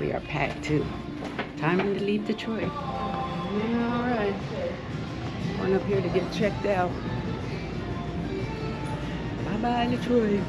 We are packed too. Time to leave Detroit. All right. Going up here to get checked out. Bye-bye, Detroit.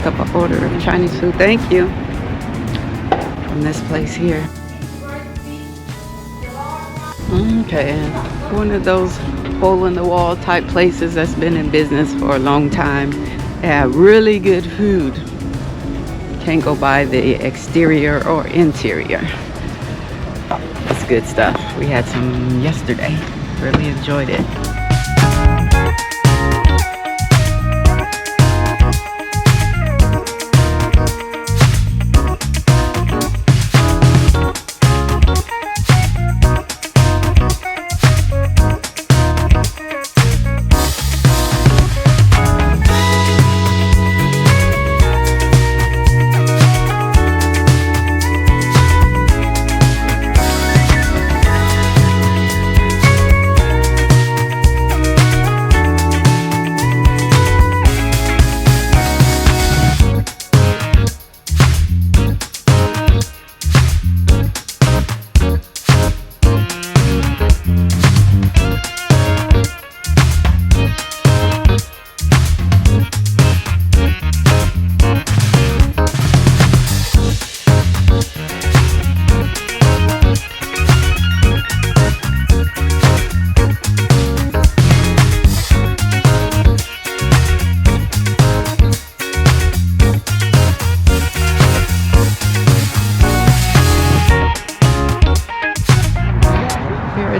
Up an order of Chinese food. Thank you. From this place here. Okay, one of those hole in the wall type places that's been in business for a long time. They have really good food. Can't go by the exterior or interior. It's good stuff. We had some yesterday. Really enjoyed it.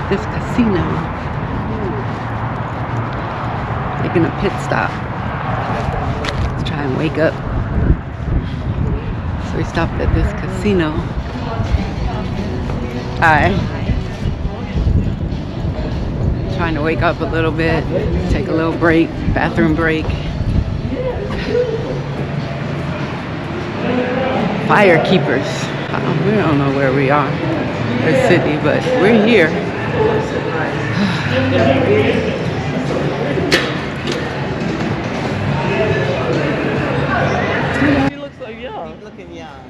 This casino, taking a pit stop. Let's try and wake up. So we stopped at this casino. Hi. Trying to wake up a little bit, take a little break, bathroom break. Fire keepers. We don't know where we are, the city, but we're here. He looks so young. He's looking young.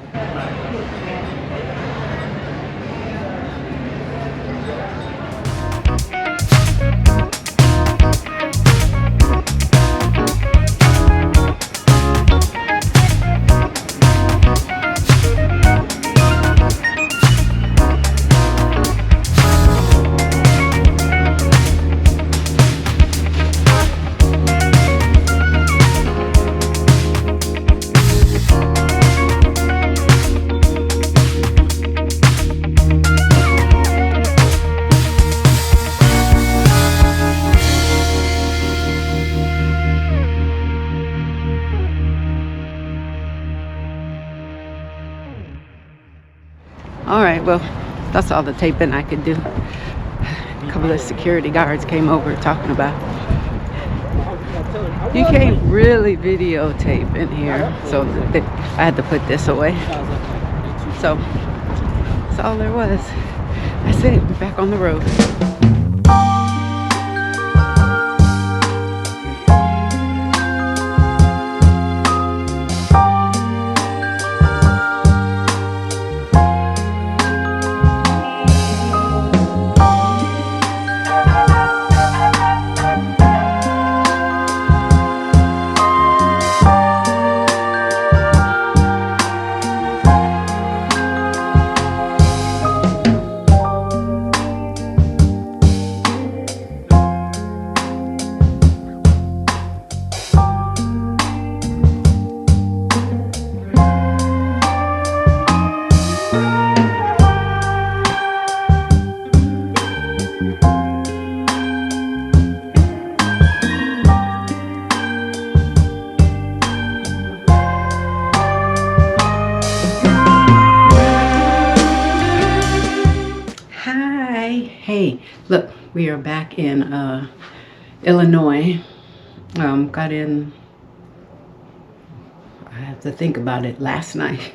All right, well, that's all the taping I could do. A couple of security guards came over talking about you can't really videotape in here, so I had to put this away. So that's all there was. That's it. We're back on the road. Hey, look, we are back in Illinois. Got in, I have to think about it, last night.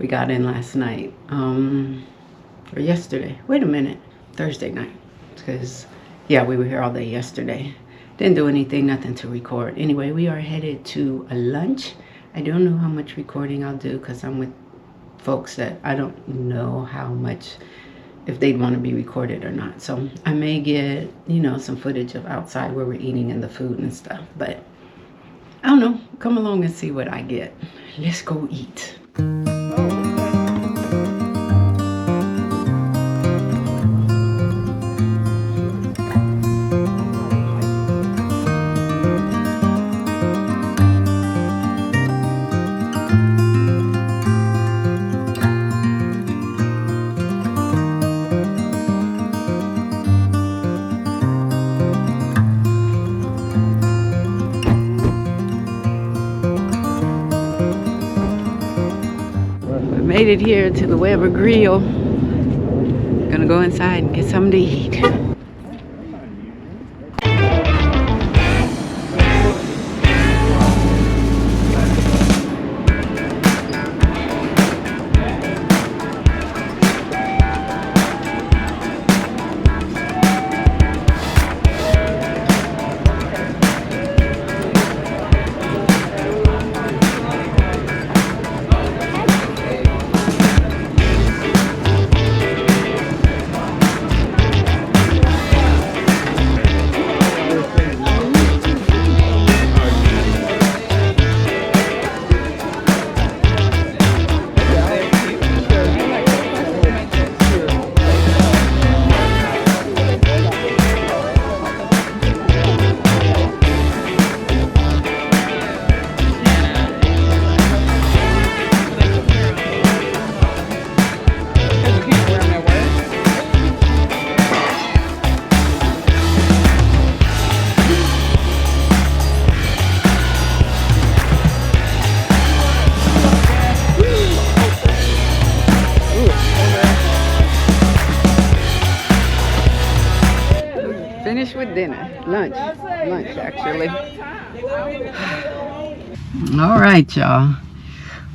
We got in last night, or yesterday. Wait a minute, Thursday night. Because, yeah, we were here all day yesterday. Didn't do anything, nothing to record. Anyway, we are headed to a lunch. I don't know how much recording I'll do because I'm with folks that I don't know how much, if they'd want to be recorded or not. So I may get, some footage of outside where we're eating and the food and stuff. But I don't know. Come along and see what I get. Let's go eat. Made it here to the Weber Grill. Gonna go inside and get something to eat. Finished with dinner. Lunch actually. All right, y'all.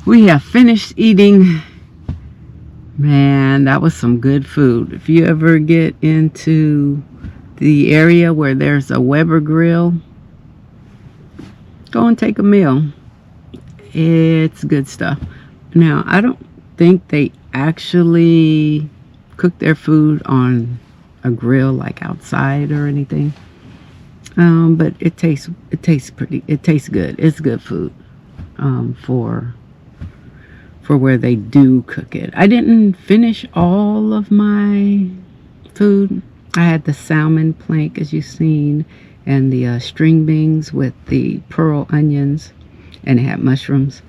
We have finished eating. Man, that was some good food. If you ever get into the area where there's a Weber Grill, go and take a meal. It's good stuff. Now, I don't think they actually cook their food on a grill like outside or anything, but it tastes good. It's good food for where they do cook it. I didn't finish all of my food. I had the salmon plank, as you've seen, and the string beans with the pearl onions, and it had mushrooms.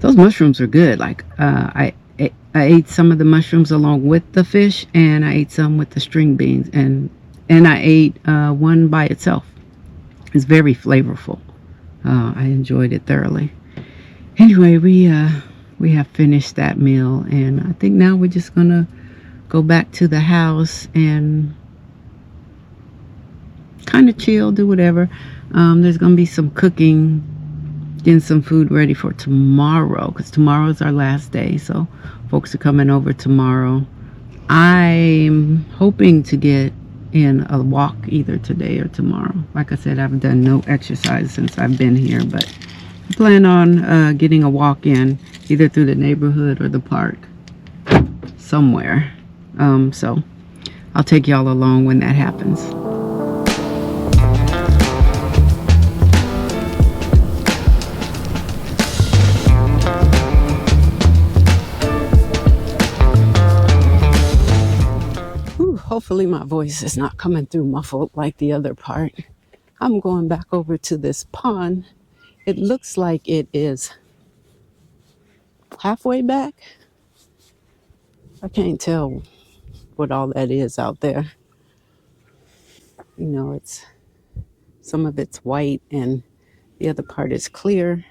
Those mushrooms are good. Like I ate some of the mushrooms along with the fish, and I ate some with the string beans, and I ate one by itself. It's very flavorful. I enjoyed it thoroughly. Anyway, we have finished that meal, and I think now we're just gonna go back to the house and kind of chill, do whatever. There's gonna be some cooking, getting some food ready for tomorrow, because tomorrow is our last day, so folks are coming over tomorrow. I'm hoping to get in a walk either today or tomorrow. Like I said, I've done no exercise since I've been here, but I plan on getting a walk in either through the neighborhood or the park somewhere. So I'll take y'all along when that happens. Hopefully my voice is not coming through muffled like the other part. I'm going back over to this pond. It looks like it is halfway back. I can't tell what all that is out there. It's some of it's white and the other part is clear.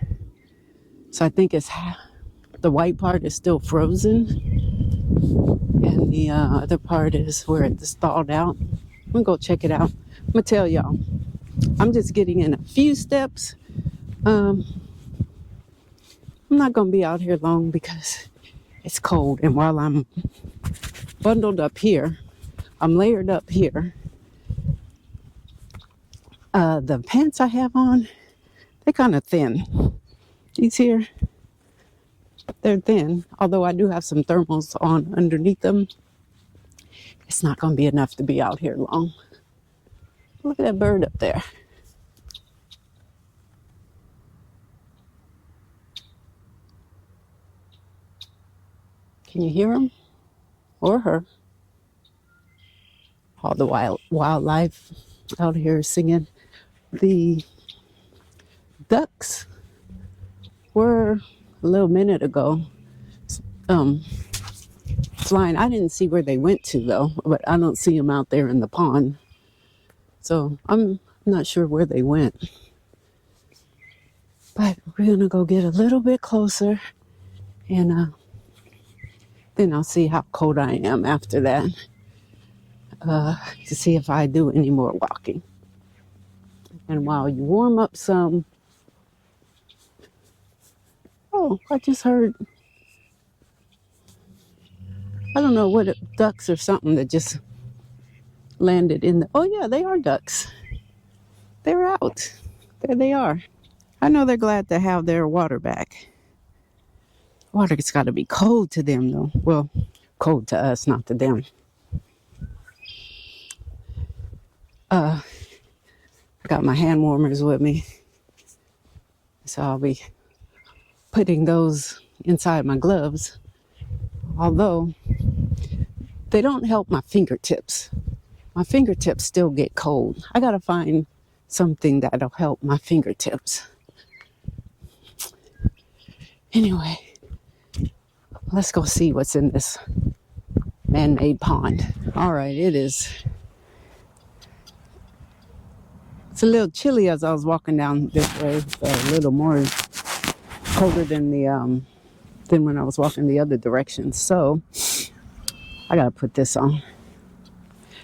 So I think the white part is still frozen. And the other part is where it's thawed out. I'm gonna go check it out. I'm gonna tell y'all, I'm just getting in a few steps. I'm not gonna be out here long because it's cold, and while I'm bundled up here, I'm layered up here. The pants I have on, they're kind of thin. These here, they're thin, although I do have some thermals on underneath them. It's not going to be enough to be out here long. Look at that bird up there. Can you hear him or her? All the wildlife out here singing. The ducks were a little minute ago flying. I didn't see where they went to though, but I don't see them out there in the pond. So I'm not sure where they went. But we're gonna go get a little bit closer, and then I'll see how cold I am after that, to see if I do any more walking. And while you warm up some, oh, I just heard, I don't know what, ducks or something that just landed in the, oh yeah, they are ducks. They're out. There they are. I know they're glad to have their water back. Water's got to be cold to them though. Well, cold to us, not to them. I got my hand warmers with me, so I'll be putting those inside my gloves, although they don't help my fingertips. My fingertips still get cold. I gotta find something that'll help my fingertips. Anyway, let's go see what's in this man-made pond. All right, it's a little chilly as I was walking down this way. It's a little more colder than than when I was walking the other direction. So I gotta put this on.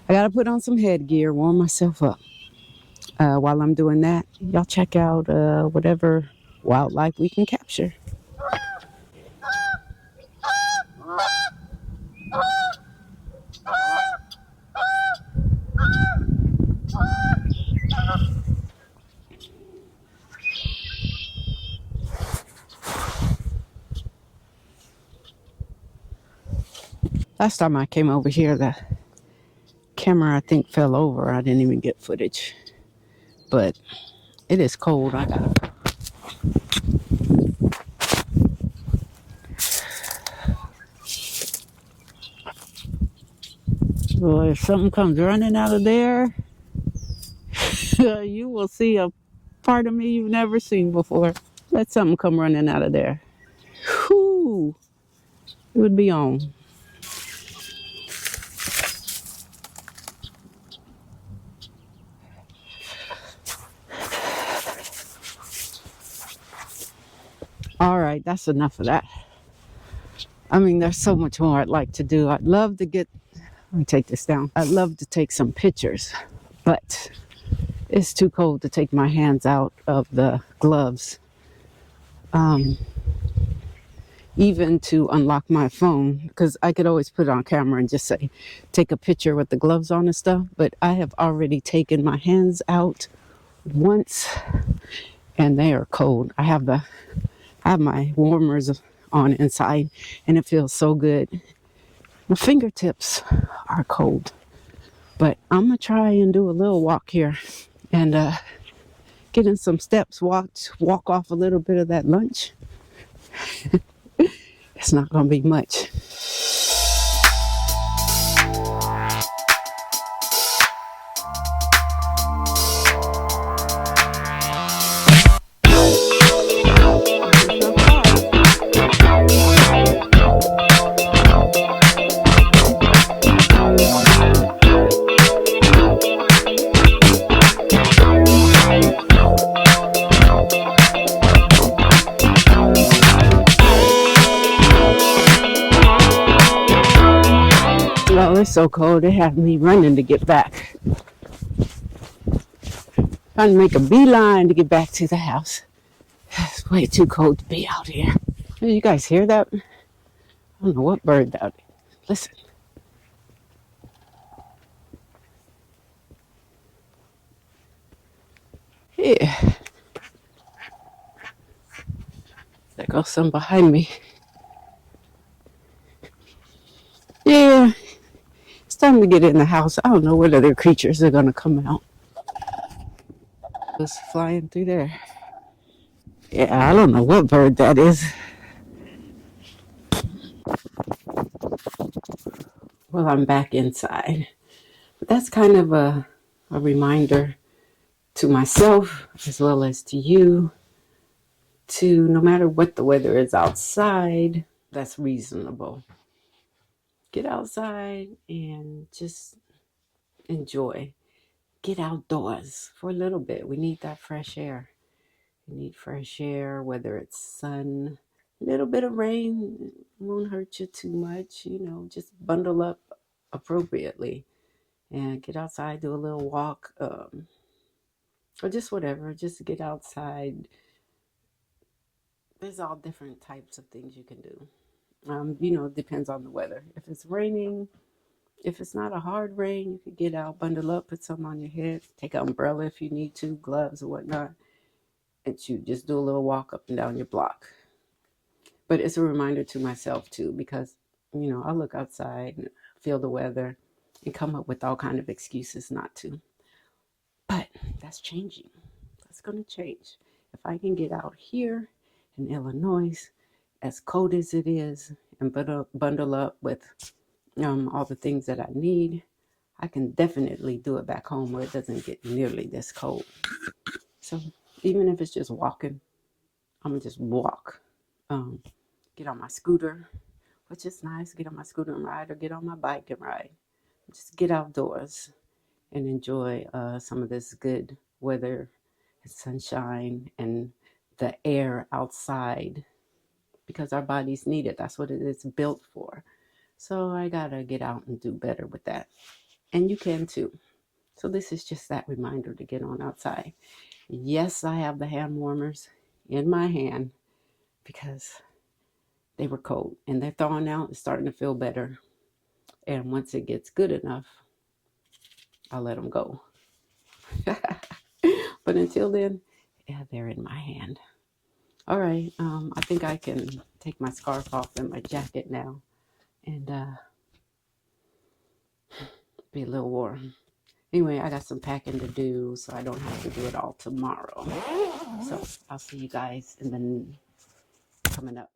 I gotta put on some headgear, warm myself up. While I'm doing that, y'all check out whatever wildlife we can capture. Last time I came over here, the camera I think fell over. I didn't even get footage. But it is cold. I gotta. Well, if something comes running out of there, you will see a part of me you've never seen before. Let something come running out of there. Whew. It would be on. All right, that's enough of that. I mean, there's so much more I'd like to do. I'd love to let me take this down. I'd love to take some pictures, but it's too cold to take my hands out of the gloves. Even to unlock my phone, because I could always put it on camera and just say, take a picture with the gloves on and stuff. But I have already taken my hands out once and they are cold. I have my warmers on inside and it feels so good. My fingertips are cold, but I'm gonna try and do a little walk here and get in some steps, walk off a little bit of that lunch. It's not gonna be much. Oh, it's so cold. It had me running to get back. Trying to make a beeline to get back to the house. It's way too cold to be out here. You guys hear that? I don't know what bird that is. Listen. Yeah. There goes some behind me. Yeah. It's time to get in the house. I don't know what other creatures are going to come out. Just flying through there. Yeah, I don't know what bird that is. Well, I'm back inside. But that's kind of a reminder to myself as well as to you to no matter what the weather is outside, that's reasonable. Get outside and just enjoy. Get outdoors for a little bit. We need that fresh air. We need fresh air, whether it's sun, a little bit of rain won't hurt you too much. Just bundle up appropriately and get outside, do a little walk, or just whatever. Just get outside. There's all different types of things you can do. It depends on the weather. If it's raining, if it's not a hard rain, you could get out, bundle up, put something on your head, take an umbrella if you need to, gloves or whatnot, and shoot, just do a little walk up and down your block. But it's a reminder to myself too, because I look outside and feel the weather and come up with all kind of excuses not to. But that's changing. That's going to change. If I can get out here in Illinois, as cold as it is, and bundle up with all the things that I need, I can definitely do it back home where it doesn't get nearly this cold. So even if it's just walking, I'm gonna just walk. Get on my scooter, which is nice. Get on my scooter and ride, or get on my bike and ride. Just get outdoors and enjoy some of this good weather and sunshine and the air outside, because our bodies need it. That's what it is built for. So I gotta get out and do better with that. And you can too. So this is just that reminder to get on outside. Yes, I have the hand warmers in my hand because they were cold and they're thawing out. It's starting to feel better. And once it gets good enough, I'll let them go. But until then, yeah, they're in my hand. All right. I think I can take my scarf off and my jacket now and be a little warm. Anyway, I got some packing to do, so I don't have to do it all tomorrow. So I'll see you guys in the coming up.